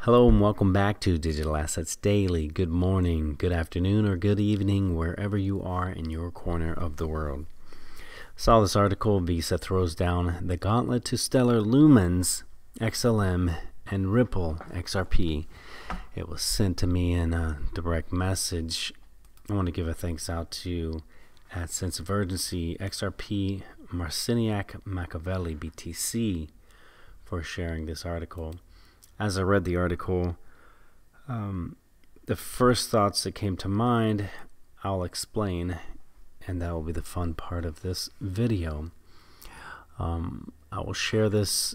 Hello and welcome back to Digital Assets Daily. Good morning, good afternoon, or good evening, wherever you are in your corner of the world. Saw this article, Visa throws down the gauntlet to Stellar Lumens, XLM, and Ripple XRP. It was sent to me in a direct message. I want to give a thanks out to at Sense of Urgency, XRP, Marciniak, Machiavelli, BTC for sharing this article. As I read the article, the first thoughts that came to mind, I'll explain, and that will be the fun part of this video. I will share this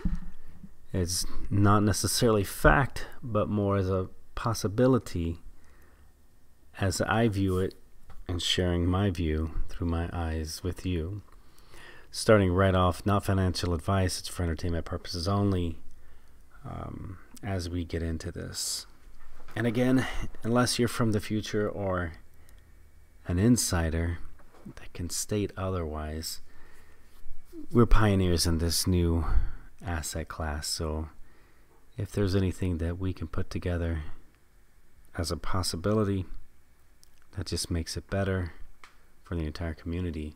as not necessarily fact, but more as a possibility as I view it and sharing my view through my eyes with you. Starting right off, not financial advice, it's for entertainment purposes only. As we get into this. And again, unless you're from the future or an insider that can state otherwise, we're pioneers in this new asset class. So if there's anything that we can put together as a possibility, that just makes it better for the entire community,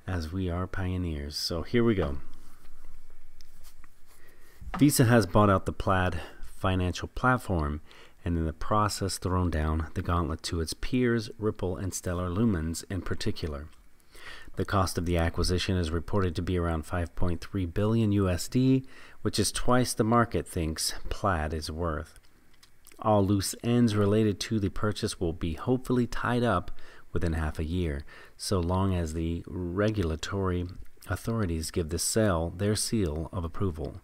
as we are pioneers. So here we go. Visa has bought out the Plaid financial platform and in the process thrown down the gauntlet to its peers, Ripple and Stellar Lumens in particular. The cost of the acquisition is reported to be around 5.3 billion USD, which is twice the market thinks Plaid is worth. All loose ends related to the purchase will be hopefully tied up within half a year, so long as the regulatory authorities give the sale their seal of approval.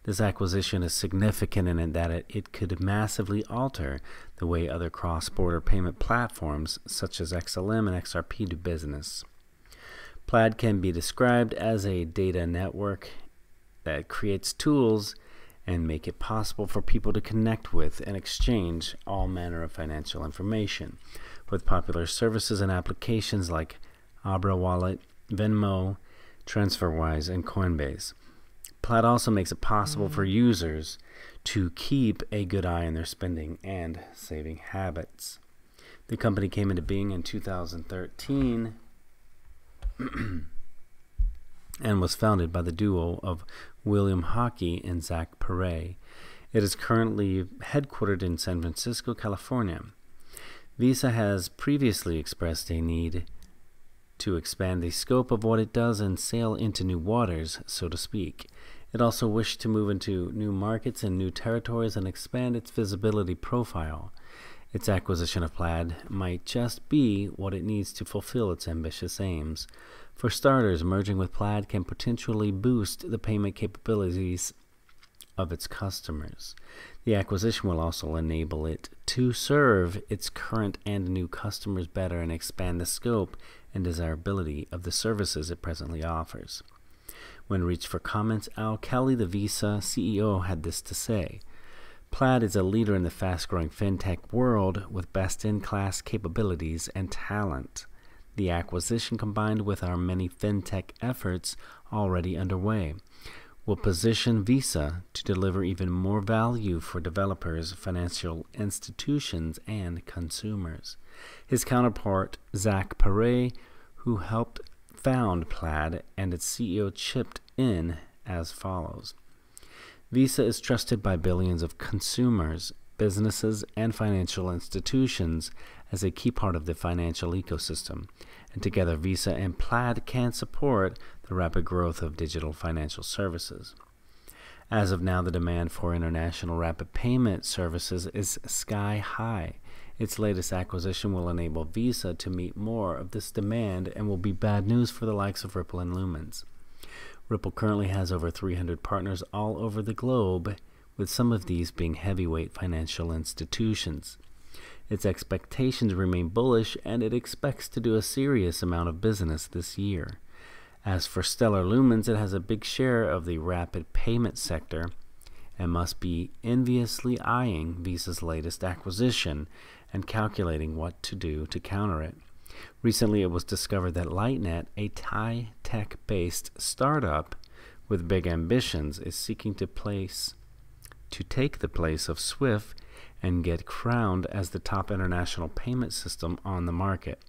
This acquisition is significant in that it could massively alter the way other cross-border payment platforms such as XLM and XRP do business. Plaid can be described as a data network that creates tools and make it possible for people to connect with and exchange all manner of financial information with popular services and applications like Abra Wallet, Venmo, TransferWise, and Coinbase. Plaid also makes it possible for users to keep a good eye on their spending and saving habits. The company came into being in 2013 and was founded by the duo of William Hockey and Zach Perret. It is currently headquartered in San Francisco, California. Visa has previously expressed a need to expand the scope of what it does and sail into new waters, so to speak. It also wished to move into new markets and new territories and expand its visibility profile. Its acquisition of Plaid might just be what it needs to fulfill its ambitious aims. For starters, merging with Plaid can potentially boost the payment capabilities of its customers. The acquisition will also enable it to serve its current and new customers better and expand the scope and desirability of the services it presently offers. When reached for comments, Al Kelly, the Visa CEO, had this to say: Plaid is a leader in the fast-growing fintech world with best-in-class capabilities and talent. The acquisition, combined with our many fintech efforts already underway, will position Visa to deliver even more value for developers, financial institutions, and consumers. His counterpart, Zach Perret, who helped found Plaid, and its CEO chipped in as follows. Visa is trusted by billions of consumers, businesses, and financial institutions as a key part of the financial ecosystem, and together Visa and Plaid can support the rapid growth of digital financial services. As of now, the demand for international rapid payment services is sky high. Its latest acquisition will enable Visa to meet more of this demand and will be bad news for the likes of Ripple and Lumens. Ripple currently has over 300 partners all over the globe, with some of these being heavyweight financial institutions. Its expectations remain bullish, and it expects to do a serious amount of business this year. As for Stellar Lumens, it has a big share of the rapid payment sector and must be enviously eyeing Visa's latest acquisition and calculating what to do to counter it. Recently, it was discovered that LightNet, a Thai tech-based startup with big ambitions, is seeking to place to take the place of SWIFT and get crowned as the top international payment system on the market.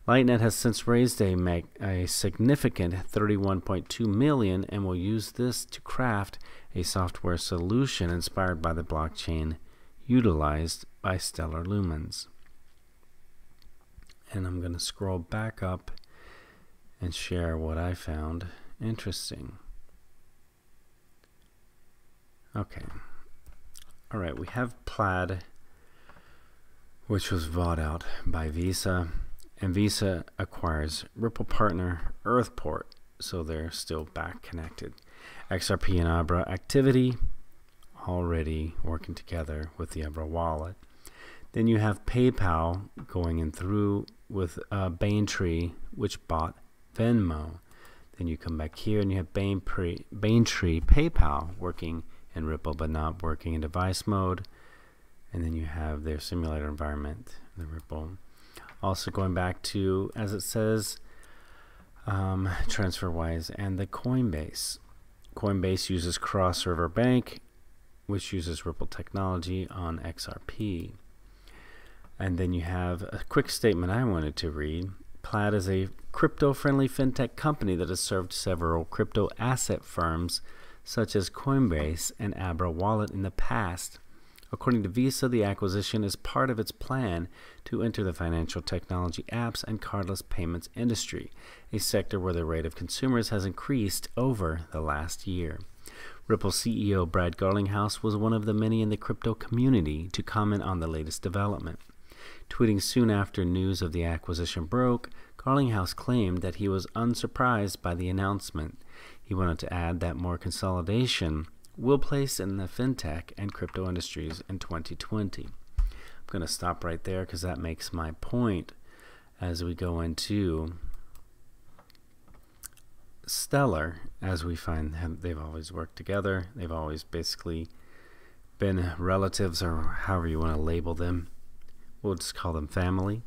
Lightnet has since raised a significant $31.2 million and will use this to craft a software solution inspired by the blockchain utilized by Stellar Lumens. And I'm going to scroll back up and share what I found interesting. Okay. All right, we have Plaid, which was bought out by Visa, and Visa acquires Ripple partner Earthport, so they're still back connected. XRP and Abra activity already working together with the Abra wallet. Then you have PayPal going in through with Baintree, which bought Venmo. Then you come back here and you have Baintree PayPal working in Ripple but not working in device mode. And then you have their simulator environment, the Ripple. Also going back to, as it says, TransferWise and the Coinbase. Coinbase uses Cross River Bank, which uses Ripple technology on XRP. And then you have a quick statement I wanted to read. Plaid is a crypto-friendly fintech company that has served several crypto asset firms such as Coinbase and Abra Wallet in the past. According to Visa, the acquisition is part of its plan to enter the financial technology apps and cardless payments industry, a sector where the rate of consumers has increased over the last year. Ripple CEO Brad Garlinghouse was one of the many in the crypto community to comment on the latest development. Tweeting soon after news of the acquisition broke, Garlinghouse claimed that he was unsurprised by the announcement. He wanted to add that more consolidation will place in the fintech and crypto industries in 2020. I'm going to stop right there because that makes my point as we go into Stellar. As we find they've always worked together. They've always basically been relatives, or however you want to label them. We'll just call them family.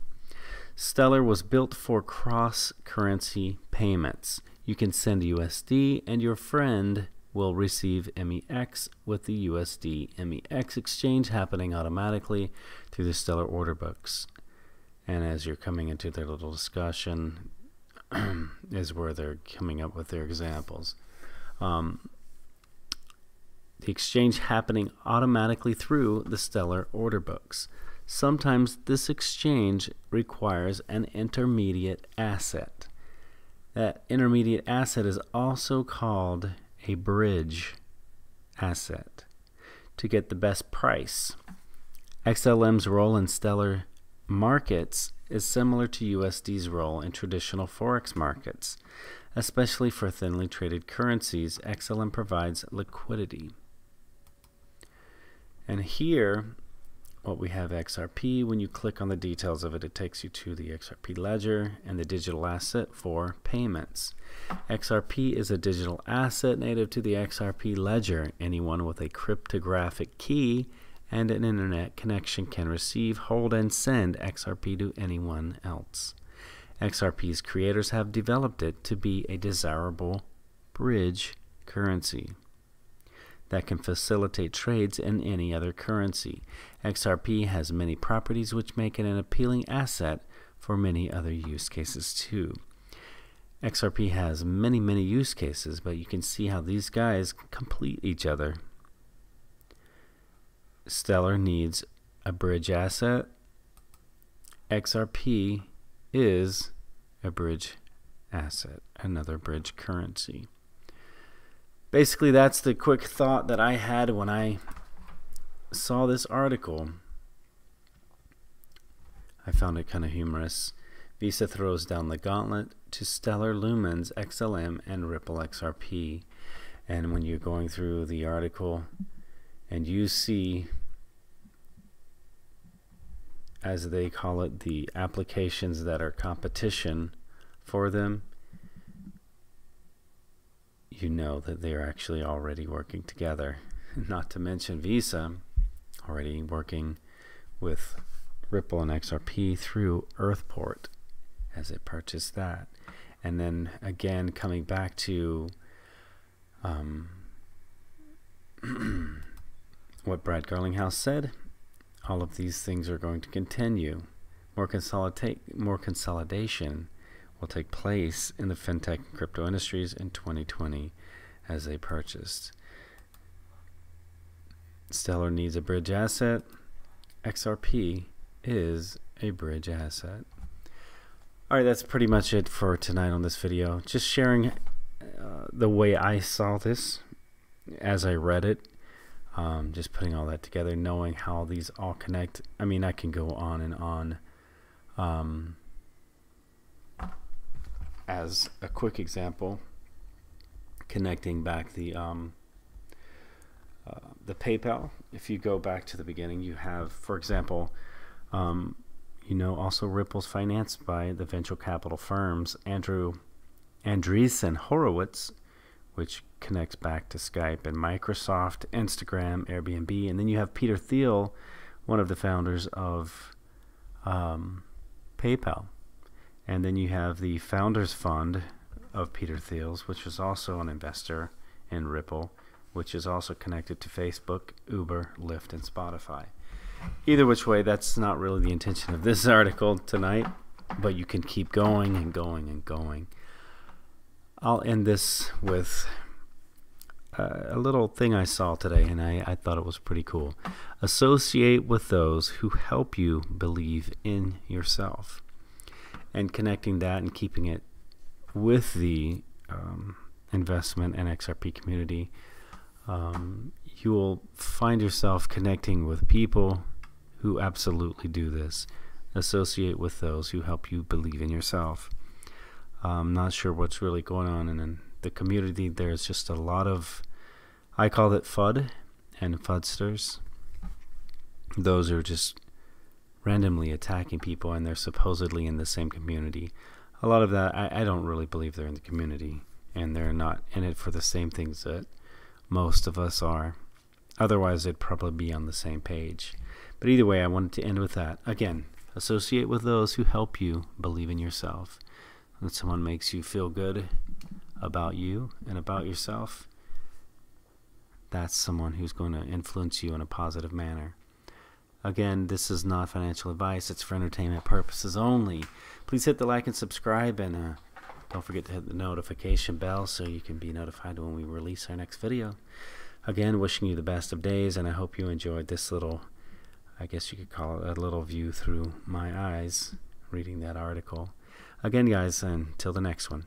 Stellar was built for cross-currency payments. You can send USD and your friend will receive MEX, with the USD MEX exchange happening automatically through the Stellar order books. And as you're coming into their little discussion is where they're coming up with their examples. The exchange happening automatically through the Stellar order books. Sometimes this exchange requires an intermediate asset. That intermediate asset is also called a bridge asset to get the best price. XLM's role in Stellar markets is similar to USD's role in traditional Forex markets. Especially for thinly traded currencies, XLM provides liquidity. And here, what we have XRP, when you click on the details of it, it takes you to the XRP ledger and the digital asset for payments. XRP is a digital asset native to the XRP ledger. Anyone with a cryptographic key and an internet connection can receive, hold, and send XRP to anyone else. XRP's creators have developed it to be a desirable bridge currency that can facilitate trades in any other currency. XRP has many properties which make it an appealing asset for many other use cases too. XRP has many use cases, but you can see how these guys complete each other. Stellar needs a bridge asset. XRP is a bridge asset, another bridge currency. Basically, that's the quick thought that I had when I saw this article. I found it kind of humorous. Visa throws down the gauntlet to Stellar Lumens, XLM, and Ripple XRP. And when you're going through the article and you see, as they call it, the applications that are competition for them, you know that they are actually already working together. Not to mention Visa already working with Ripple and XRP through Earthport as it purchased that. And then again, coming what Brad Garlinghouse said, all of these things are going to continue. More consolidation will take place in the fintech and crypto industries in 2020 as they purchased. Stellar needs a bridge asset. XRP is a bridge asset. Alright, that's pretty much it for tonight on this video. Just sharing the way I saw this as I read it. Just putting all that together, knowing how these all connect. I mean, I can go on and on. As a quick example, connecting back the PayPal. If you go back to the beginning, you have, for example, also Ripple's financed by the venture capital firms Andreessen Horowitz, which connects back to Skype and Microsoft, Instagram, Airbnb, and then you have Peter Thiel, one of the founders of PayPal, and then you have the Founders Fund of Peter Thiel's, which is also an investor in Ripple, which is also connected to Facebook, Uber, Lyft, and Spotify. Either which way, that's not really the intention of this article tonight, but you can keep going and going and going. I'll end this with a little thing I saw today, and I thought it was pretty cool. Associate with those who help you believe in yourself. And connecting that and keeping it with the investment and XRP community, you will find yourself connecting with people who absolutely do this. Associate with those who help you believe in yourself. I'm not sure what's really going on in the community. There's just a lot of, I call it FUD and FUDsters. Those are just randomly attacking people, and they're supposedly in the same community. A lot of that, I don't really believe they're in the community, and they're not in it for the same things that most of us are. Otherwise, they'd probably be on the same page. But either way, I wanted to end with that. Again, associate with those who help you believe in yourself. When someone makes you feel good about you and about yourself, that's someone who's going to influence you in a positive manner. Again, this is not financial advice. It's for entertainment purposes only. Please hit the like and subscribe, and don't forget to hit the notification bell so you can be notified when we release our next video. Again, wishing you the best of days, and I hope you enjoyed this little, I guess you could call it a little view through my eyes, reading that article. Again, guys, until the next one.